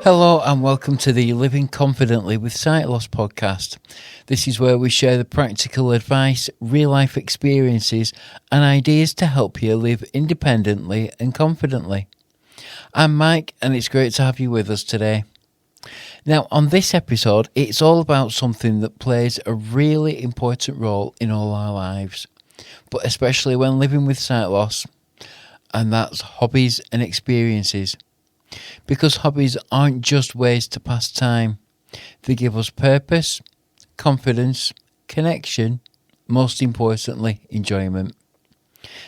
Hello and welcome to the Living Confidently with Sight Loss podcast. This is where we share the practical advice, real life experiences and ideas to help you live independently and confidently. I'm Mike and it's great to have you with us today. Now on this episode, it's all about something that plays a really important role in all our lives, but especially when living with sight loss, and that's hobbies and experiences. Because hobbies aren't just ways to pass time. They give us purpose, confidence, connection, most importantly, enjoyment.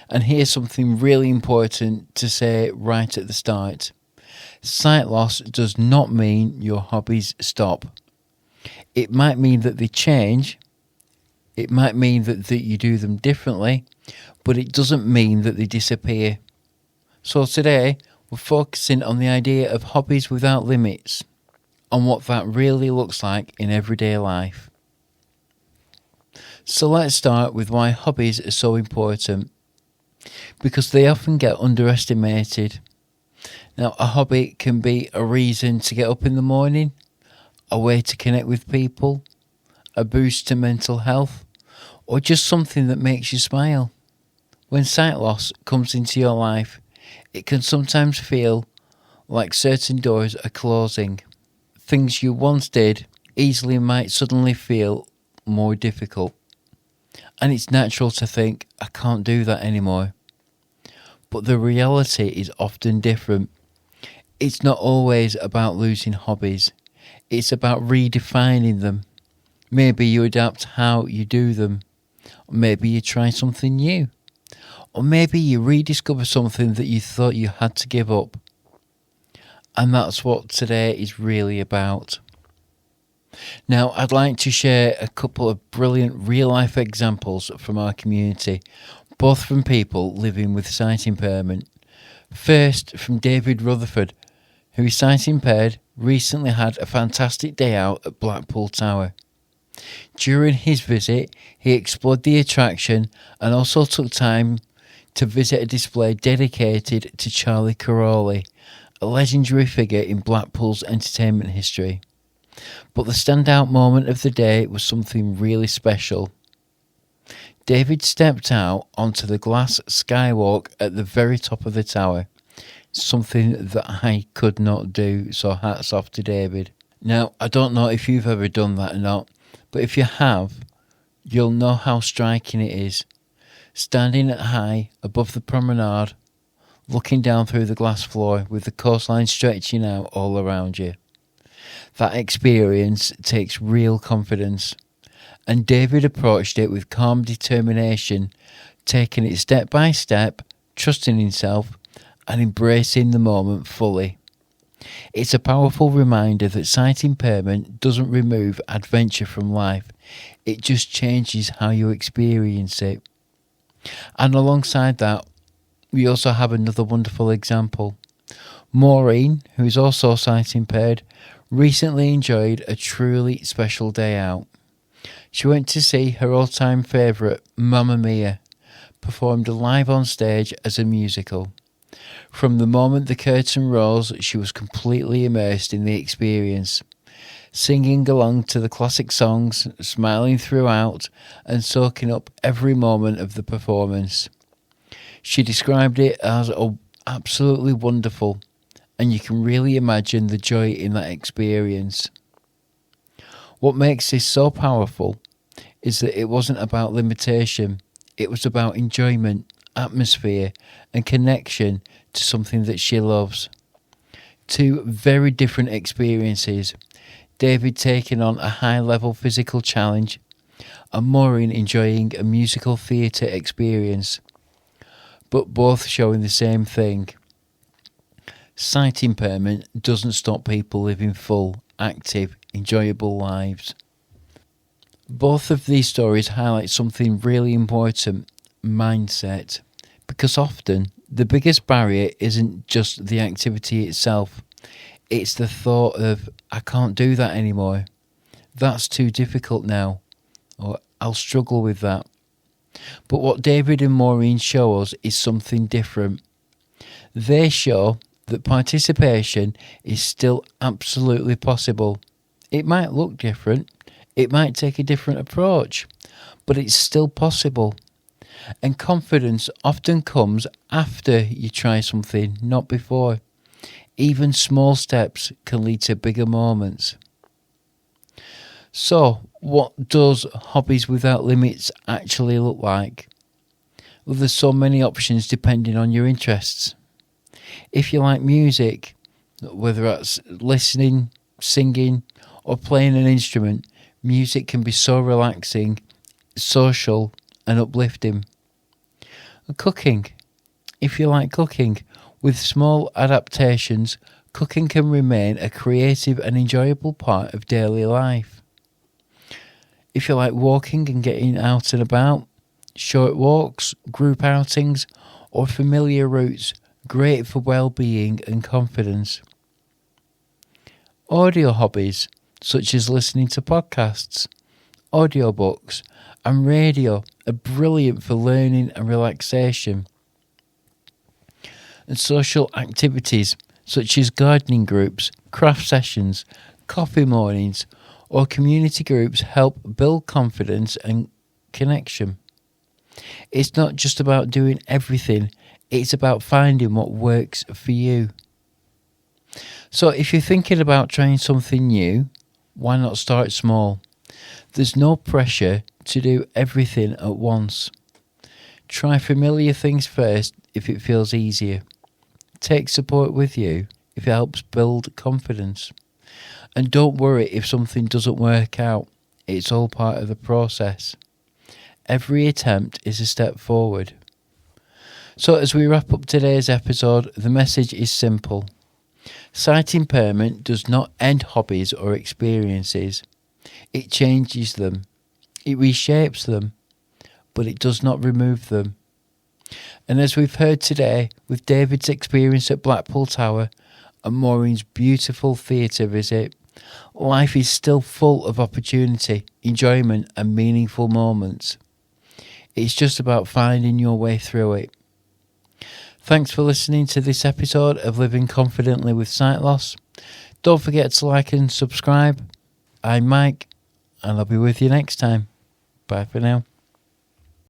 And here's something really important to say right at the start. Sight loss does not mean your hobbies stop. It might mean that they change. It might mean that you do them differently, but it doesn't mean that they disappear. So today, we're focusing on the idea of hobbies without limits, on what that really looks like in everyday life. So let's start with why hobbies are so important. Because they often get underestimated. Now, a hobby can be a reason to get up in the morning, a way to connect with people, a boost to mental health, or just something that makes you smile. When sight loss comes into your life, it can sometimes feel like certain doors are closing. Things you once did easily might suddenly feel more difficult. And it's natural to think, I can't do that anymore. But the reality is often different. It's not always about losing hobbies. It's about redefining them. Maybe you adapt how you do them. Or maybe you try something new. Or maybe you rediscover something that you thought you had to give up. And that's what today is really about. Now, I'd like to share a couple of brilliant real-life examples from our community, both from people living with sight impairment. First, from David Rutherford, who is sight impaired, recently had a fantastic day out at Blackpool Tower. During his visit, he explored the attraction and also took time to visit a display dedicated to Charlie Caroli, a legendary figure in Blackpool's entertainment history. But the standout moment of the day was something really special. David stepped out onto the glass SkyWalk at the very top of the tower, something that I could not do, so hats off to David. Now, I don't know if you've ever done that or not, but if you have, you'll know how striking it is. Standing at high above the promenade, looking down through the glass floor with the coastline stretching out all around you. That experience takes real confidence, and David approached it with calm determination, taking it step by step, trusting himself and embracing the moment fully. It's a powerful reminder that sight impairment doesn't remove adventure from life, it just changes how you experience it. And alongside that, we also have another wonderful example. Maureen, who is also sight impaired, recently enjoyed a truly special day out. She went to see her all-time favourite, Mamma Mia, performed live on stage as a musical. From the moment the curtain rose, she was completely immersed in the experience, singing along to the classic songs, smiling throughout, and soaking up every moment of the performance. She described it as absolutely wonderful, and you can really imagine the joy in that experience. What makes this so powerful is that it wasn't about limitation, it was about enjoyment, atmosphere, and connection to something that she loves. Two very different experiences. David taking on a high-level physical challenge, and Maureen enjoying a musical theatre experience, but both showing the same thing. Sight impairment doesn't stop people living full, active, enjoyable lives. Both of these stories highlight something really important, mindset, because often the biggest barrier isn't just the activity itself. It's the thought of, I can't do that anymore. That's too difficult now. Or I'll struggle with that. But what David and Maureen show us is something different. They show that participation is still absolutely possible. It might look different, it might take a different approach, but it's still possible. And confidence often comes after you try something, not before. Even small steps can lead to bigger moments. So, what does Hobbies Without Limits actually look like? Well, there's so many options depending on your interests. If you like music, whether that's listening, singing, or playing an instrument, music can be so relaxing, social, and uplifting. And cooking. If you like cooking, with small adaptations, cooking can remain a creative and enjoyable part of daily life. If you like walking and getting out and about, short walks, group outings, or familiar routes, great for well-being and confidence. Audio hobbies, such as listening to podcasts, audiobooks, and radio, are brilliant for learning and relaxation. And social activities, such as gardening groups, craft sessions, coffee mornings, or community groups, help build confidence and connection. It's not just about doing everything, it's about finding what works for you. So if you're thinking about trying something new, why not start small? There's no pressure to do everything at once. Try familiar things first if it feels easier. Take support with you if it helps build confidence. And don't worry if something doesn't work out. It's all part of the process. Every attempt is a step forward. So as we wrap up today's episode, the message is simple. Sight impairment does not end hobbies or experiences. It changes them. It reshapes them. But it does not remove them. And as we've heard today, with David's experience at Blackpool Tower and Maureen's beautiful theatre visit, life is still full of opportunity, enjoyment and meaningful moments. It's just about finding your way through it. Thanks for listening to this episode of Living Confidently with Sight Loss. Don't forget to like and subscribe. I'm Mike, and I'll be with you next time. Bye for now.